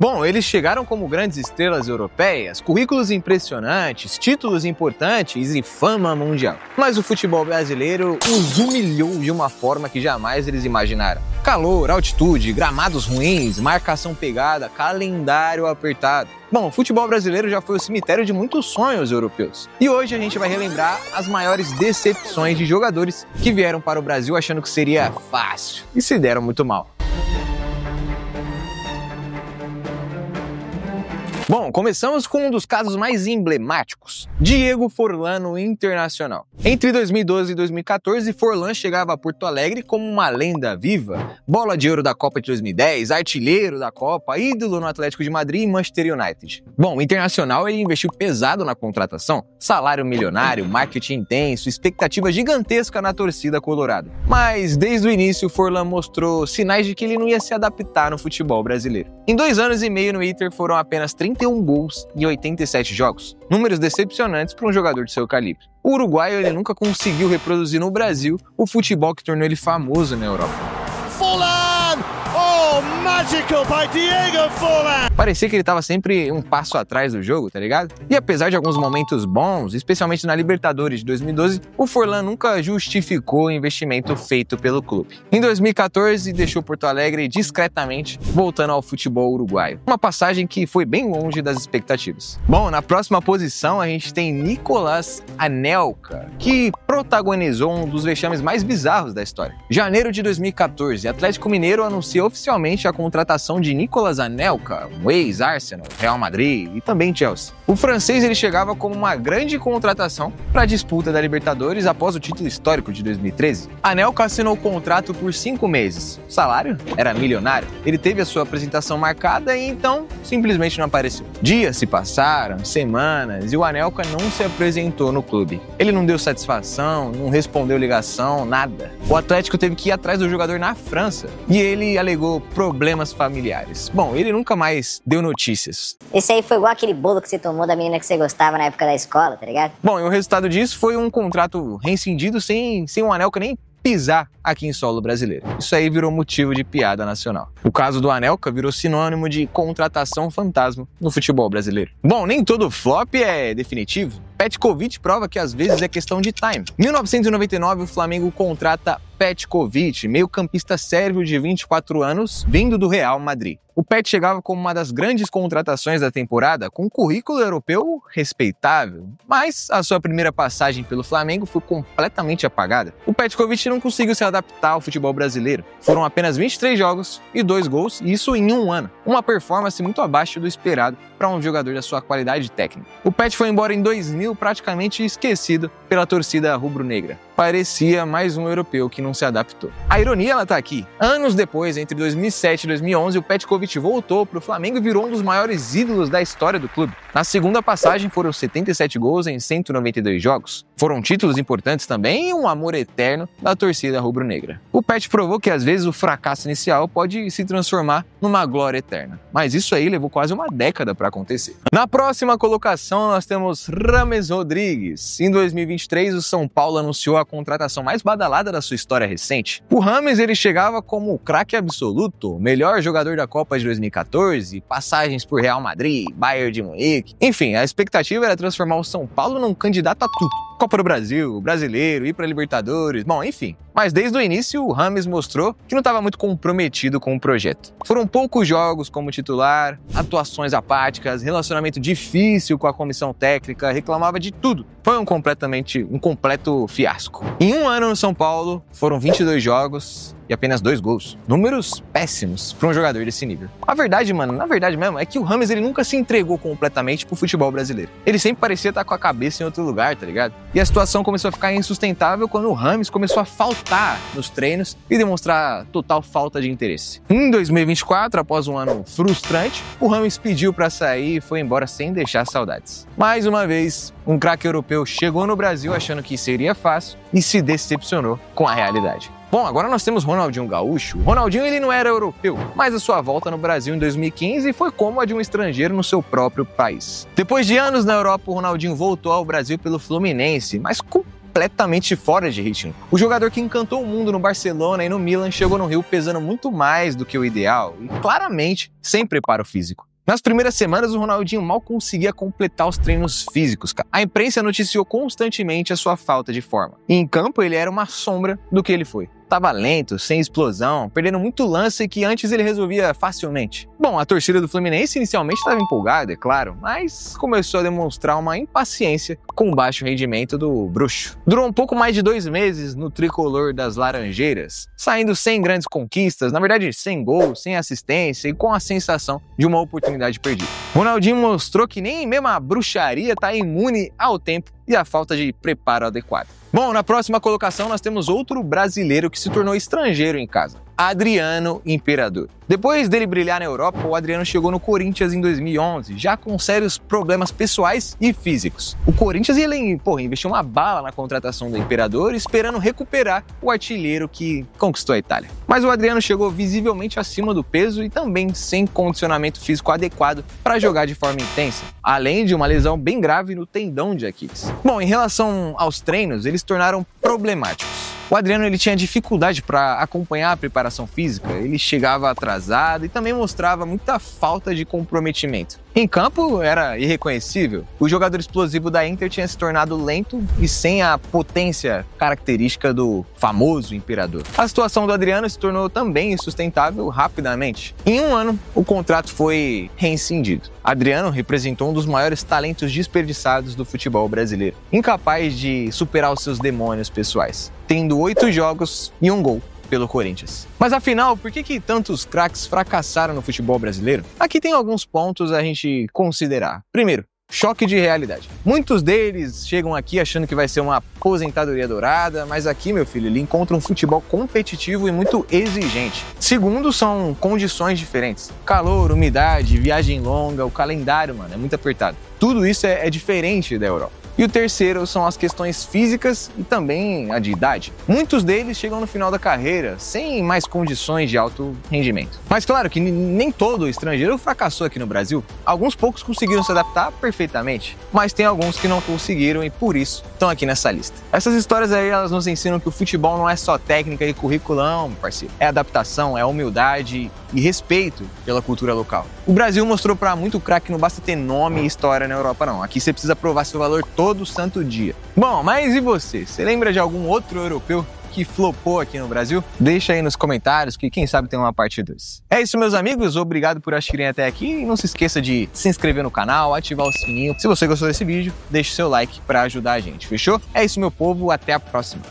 Bom, eles chegaram como grandes estrelas europeias, currículos impressionantes, títulos importantes e fama mundial. Mas o futebol brasileiro os humilhou de uma forma que jamais eles imaginaram. Calor, altitude, gramados ruins, marcação pegada, calendário apertado. Bom, o futebol brasileiro já foi o cemitério de muitos sonhos europeus. E hoje a gente vai relembrar as maiores decepções de jogadores que vieram para o Brasil achando que seria fácil e se deram muito mal. Bom, começamos com um dos casos mais emblemáticos, Diego Forlán no Internacional. Entre 2012 e 2014, Forlán chegava a Porto Alegre como uma lenda viva, bola de ouro da Copa de 2010, artilheiro da Copa, ídolo no Atlético de Madrid e Manchester United. Bom, o Internacional ele investiu pesado na contratação, salário milionário, marketing intenso, expectativa gigantesca na torcida colorada. Mas desde o início, Forlán mostrou sinais de que ele não ia se adaptar no futebol brasileiro. Em 2 anos e meio no Inter foram apenas 31 gols em 87 jogos, números decepcionantes para um jogador de seu calibre. O uruguaio ele nunca conseguiu reproduzir no Brasil o futebol que tornou ele famoso na Europa. Forlán! Oh, magical by Diego Forlán! Parecia que ele estava sempre um passo atrás do jogo, tá ligado? E apesar de alguns momentos bons, especialmente na Libertadores de 2012, o Forlán nunca justificou o investimento feito pelo clube. Em 2014, deixou Porto Alegre discretamente, voltando ao futebol uruguaio. Uma passagem que foi bem longe das expectativas. Bom, na próxima posição a gente tem Nicolás Anelka, que protagonizou um dos vexames mais bizarros da história. Janeiro de 2014, Atlético Mineiro anuncia oficialmente a contratação de Nicolás Anelka, um ex-Arsenal, Real Madrid e também Chelsea. O francês ele chegava como uma grande contratação para a disputa da Libertadores após o título histórico de 2013. Anelka assinou o contrato por 5 meses. O salário era milionário. Ele teve a sua apresentação marcada e então simplesmente não apareceu. Dias se passaram, semanas, e o Anelka não se apresentou no clube. Ele não deu satisfação, não respondeu ligação, nada. O Atlético teve que ir atrás do jogador na França e ele alegou problemas familiares. Bom, ele nunca mais deu notícias. Esse aí foi igual aquele bolo que você tomou da menina que você gostava na época da escola, tá ligado? Bom, e o resultado disso foi um contrato rescindido sem o Anelka nem pisar aqui em solo brasileiro. Isso aí virou motivo de piada nacional. O caso do Anelka virou sinônimo de contratação fantasma no futebol brasileiro. Bom, nem todo flop é definitivo. Petkovic prova que às vezes é questão de time. Em 1999, o Flamengo contrata Petkovic, meio-campista sérvio de 24 anos, vindo do Real Madrid. O Pet chegava como uma das grandes contratações da temporada, com um currículo europeu respeitável, mas a sua primeira passagem pelo Flamengo foi completamente apagada. O Petkovic não conseguiu se adaptar ao futebol brasileiro. Foram apenas 23 jogos e 2 gols, e isso em 1 ano. Uma performance muito abaixo do esperado para um jogador da sua qualidade técnica. O Pet foi embora em 2000, praticamente esquecido pela torcida rubro-negra. Parecia mais um europeu que não se adaptou. A ironia ela tá aqui. Anos depois, entre 2007 e 2011, o Petkovic voltou para o Flamengo e virou um dos maiores ídolos da história do clube. Na segunda passagem foram 77 gols em 192 jogos. Foram títulos importantes também e um amor eterno da torcida rubro-negra. O Pet provou que às vezes o fracasso inicial pode se transformar numa glória eterna. Mas isso aí levou quase uma década para acontecer. Na próxima colocação nós temos Rames Rodrigues. Em 2023, o São Paulo anunciou a contratação mais badalada da sua história recente. O Rames ele chegava como o craque absoluto, melhor jogador da Copa de 2014, passagens por Real Madrid, Bayern de Munique. Enfim, a expectativa era transformar o São Paulo num candidato a tudo. Copa do Brasil, brasileiro, ir para Libertadores, bom, enfim. Mas desde o início, o Rames mostrou que não estava muito comprometido com o projeto. Foram poucos jogos como titular, atuações apáticas, relacionamento difícil com a comissão técnica, reclamava de tudo. Foi um completo fiasco. Em 1 ano no São Paulo, foram 22 jogos e apenas 2 gols. Números péssimos para um jogador desse nível. A verdade, mano, na verdade mesmo, é que o Rames ele nunca se entregou completamente pro futebol brasileiro. Ele sempre parecia estar com a cabeça em outro lugar, tá ligado? E a situação começou a ficar insustentável quando o Rames começou a faltar nos treinos e demonstrar total falta de interesse. Em 2024, após um ano frustrante, o Rames pediu para sair e foi embora sem deixar saudades. Mais uma vez, um craque europeu chegou no Brasil achando que seria fácil e se decepcionou com a realidade. Bom, agora nós temos Ronaldinho Gaúcho. Ronaldinho ele não era europeu, mas a sua volta no Brasil em 2015 foi como a de um estrangeiro no seu próprio país. Depois de anos na Europa, o Ronaldinho voltou ao Brasil pelo Fluminense, mas completamente fora de ritmo. O jogador que encantou o mundo no Barcelona e no Milan chegou no Rio pesando muito mais do que o ideal e claramente sem preparo físico. Nas primeiras semanas, o Ronaldinho mal conseguia completar os treinos físicos. A imprensa noticiou constantemente a sua falta de forma. E em campo, ele era uma sombra do que ele foi. Tava lento, sem explosão, perdendo muito lance que antes ele resolvia facilmente. Bom, a torcida do Fluminense inicialmente estava empolgada, é claro, mas começou a demonstrar uma impaciência com o baixo rendimento do bruxo. Durou um pouco mais de 2 meses no tricolor das Laranjeiras, saindo sem grandes conquistas, na verdade sem gol, sem assistência e com a sensação de uma oportunidade perdida. Ronaldinho mostrou que nem mesmo a bruxaria está imune ao tempo e à falta de preparo adequado. Bom, na próxima colocação nós temos outro brasileiro que se tornou estrangeiro em casa, Adriano Imperador. Depois dele brilhar na Europa, o Adriano chegou no Corinthians em 2011, já com sérios problemas pessoais e físicos. O Corinthians investiu uma bala na contratação do Imperador, esperando recuperar o artilheiro que conquistou a Itália. Mas o Adriano chegou visivelmente acima do peso e também sem condicionamento físico adequado para jogar de forma intensa, além de uma lesão bem grave no tendão de Aquiles. Bom, em relação aos treinos, eles se tornaram problemáticos. O Adriano ele tinha dificuldade para acompanhar a preparação física, ele chegava atrasado e também mostrava muita falta de comprometimento. Em campo era irreconhecível, o jogador explosivo da Inter tinha se tornado lento e sem a potência característica do famoso Imperador. A situação do Adriano se tornou também insustentável rapidamente. Em 1 ano, o contrato foi rescindido. Adriano representou um dos maiores talentos desperdiçados do futebol brasileiro, incapaz de superar os seus demônios pessoais, tendo 8 jogos e 1 gol pelo Corinthians. Mas afinal, por que tantos craques fracassaram no futebol brasileiro? Aqui tem alguns pontos a gente considerar. Primeiro, choque de realidade. Muitos deles chegam aqui achando que vai ser uma aposentadoria dourada, mas aqui, meu filho, ele encontra um futebol competitivo e muito exigente. Segundo, são condições diferentes. Calor, umidade, viagem longa, o calendário, mano, é muito apertado. Tudo isso é diferente da Europa. E o terceiro são as questões físicas e também a de idade. Muitos deles chegam no final da carreira sem mais condições de alto rendimento. Mas claro que nem todo estrangeiro fracassou aqui no Brasil. Alguns poucos conseguiram se adaptar perfeitamente, mas tem alguns que não conseguiram e por isso estão aqui nessa lista. Essas histórias aí, elas nos ensinam que o futebol não é só técnica e curriculão, parceiro. É adaptação, é humildade e respeito pela cultura local. O Brasil mostrou para muito craque que não basta ter nome e história na Europa não. Aqui você precisa provar seu valor todo santo dia. Bom, mas e você? Você lembra de algum outro europeu que flopou aqui no Brasil? Deixa aí nos comentários que quem sabe tem uma parte 2. É isso, meus amigos. Obrigado por assistirem até aqui. E não se esqueça de se inscrever no canal, ativar o sininho. Se você gostou desse vídeo, deixe seu like para ajudar a gente. Fechou? É isso, meu povo. Até a próxima.